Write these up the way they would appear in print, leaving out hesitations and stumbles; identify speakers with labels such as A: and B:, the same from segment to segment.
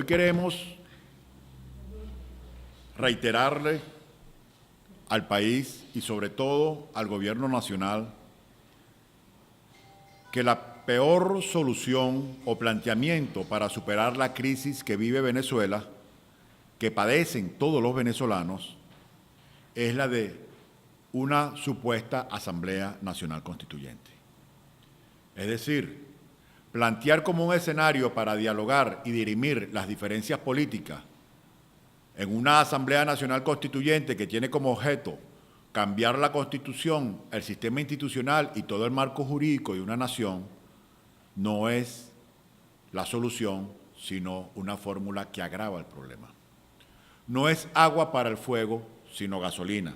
A: Hoy queremos reiterarle al país y sobre todo al gobierno nacional que la peor solución o planteamiento para superar la crisis que vive Venezuela, que padecen todos los venezolanos, es la de una supuesta Asamblea Nacional Constituyente. Es decir, plantear como un escenario para dialogar y dirimir las diferencias políticas en una Asamblea Nacional Constituyente que tiene como objeto cambiar la Constitución, el sistema institucional y todo el marco jurídico de una nación, no es la solución, sino una fórmula que agrava el problema. No es agua para el fuego, sino gasolina.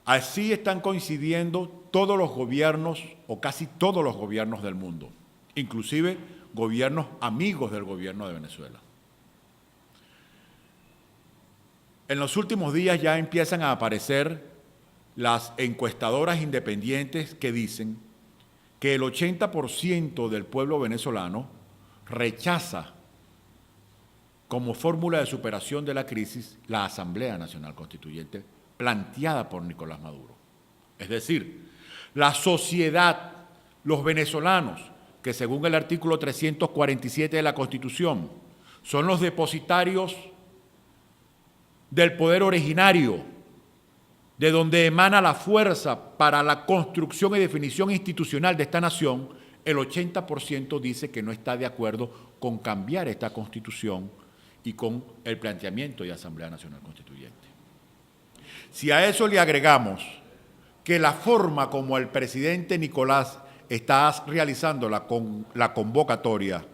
A: Así están coincidiendo todos los gobiernos, o casi todos los gobiernos del mundo, inclusive gobiernos amigos del gobierno de Venezuela. En los últimos días ya empiezan a aparecer las encuestadoras independientes que dicen que el 80% del pueblo venezolano rechaza como fórmula de superación de la crisis la Asamblea Nacional Constituyente planteada por Nicolás Maduro. Es decir, la sociedad, los venezolanos, que según el artículo 347 de la Constitución son los depositarios del poder originario, de donde emana la fuerza para la construcción y definición institucional de esta nación, el 80% dice que no está de acuerdo con cambiar esta Constitución y con el planteamiento de Asamblea Nacional Constituyente. Si a eso le agregamos que la forma como el presidente Nicolás está realizando la convocatoria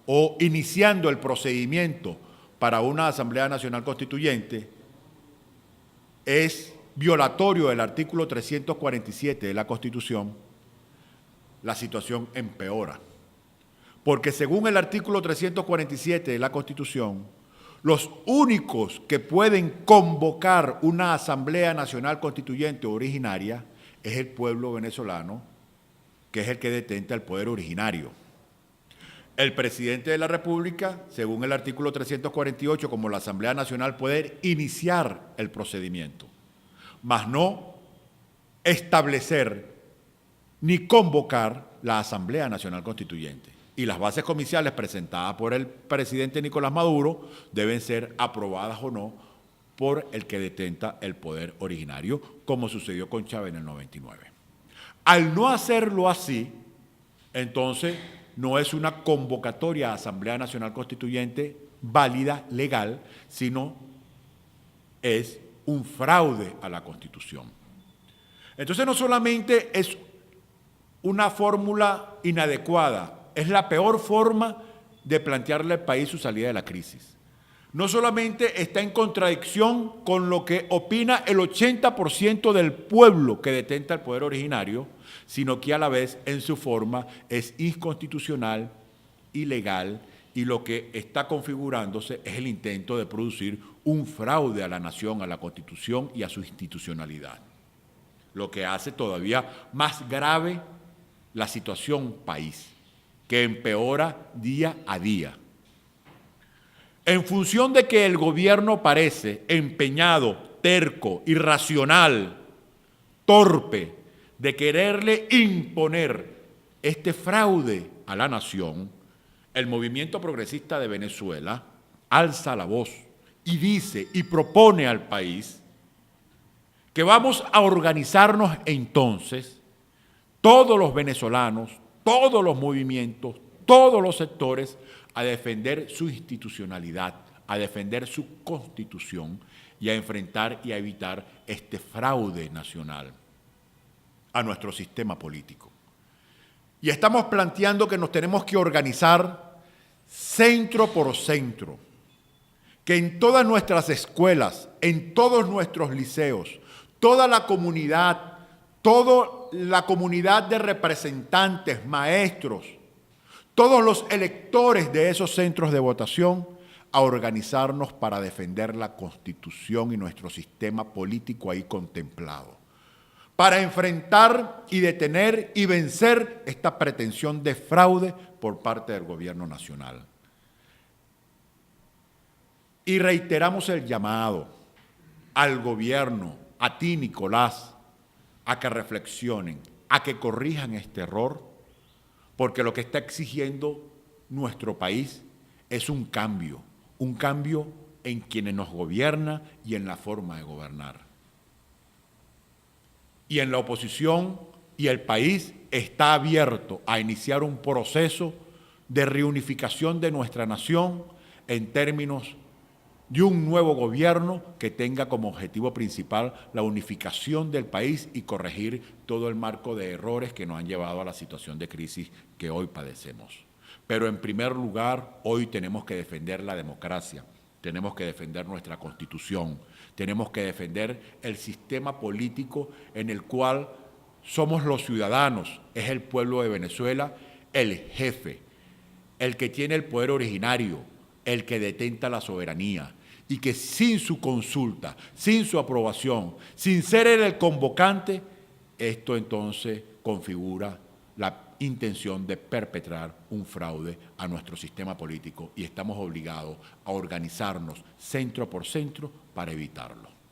A: o iniciando el procedimiento para una Asamblea Nacional Constituyente es violatorio del artículo 347 de la Constitución, la situación empeora. Porque según el artículo 347 de la Constitución, los únicos que pueden convocar una Asamblea Nacional Constituyente originaria es el pueblo venezolano, que es el que detenta el poder originario. El presidente de la República, según el artículo 348, como la Asamblea Nacional, puede iniciar el procedimiento, mas no establecer ni convocar la Asamblea Nacional Constituyente. Y las bases comerciales presentadas por el presidente Nicolás Maduro deben ser aprobadas o no por el que detenta el poder originario, como sucedió con Chávez en el 99. Al no hacerlo así, entonces no es una convocatoria a Asamblea Nacional Constituyente válida, legal, sino es un fraude a la Constitución. Entonces no solamente es una fórmula inadecuada, es la peor forma de plantearle al país su salida de la crisis. No solamente está en contradicción con lo que opina el 80% del pueblo que detenta el poder originario, sino que a la vez en su forma es inconstitucional, ilegal, y lo que está configurándose es el intento de producir un fraude a la nación, a la Constitución y a su institucionalidad. Lo que hace todavía más grave la situación país, que empeora día a día. En función de que el gobierno parece empeñado, terco, irracional, torpe, de quererle imponer este fraude a la nación, el movimiento progresista de Venezuela alza la voz y dice y propone al país que vamos a organizarnos entonces todos los venezolanos, todos los movimientos, todos los sectores, a defender su institucionalidad, a defender su constitución y a enfrentar y a evitar este fraude nacional a nuestro sistema político. Y estamos planteando que nos tenemos que organizar centro por centro, que en todas nuestras escuelas, en todos nuestros liceos, toda la comunidad de representantes, maestros, todos los electores de esos centros de votación, a organizarnos para defender la Constitución y nuestro sistema político ahí contemplado, para enfrentar y detener y vencer esta pretensión de fraude por parte del gobierno nacional. Y reiteramos el llamado al gobierno, a ti, Nicolás, a que reflexionen, a que corrijan este error, porque lo que está exigiendo nuestro país es un cambio en quienes nos gobiernan y en la forma de gobernar. Y en la oposición y el país está abierto a iniciar un proceso de reunificación de nuestra nación en términos de un nuevo gobierno que tenga como objetivo principal la unificación del país y corregir todo el marco de errores que nos han llevado a la situación de crisis que hoy padecemos. Pero en primer lugar, hoy tenemos que defender la democracia, tenemos que defender nuestra Constitución, tenemos que defender el sistema político en el cual somos los ciudadanos, es el pueblo de Venezuela el jefe, el que tiene el poder originario, el que detenta la soberanía, y que sin su consulta, sin su aprobación, sin ser él el convocante, esto entonces configura la intención de perpetrar un fraude a nuestro sistema político y estamos obligados a organizarnos centro por centro para evitarlo.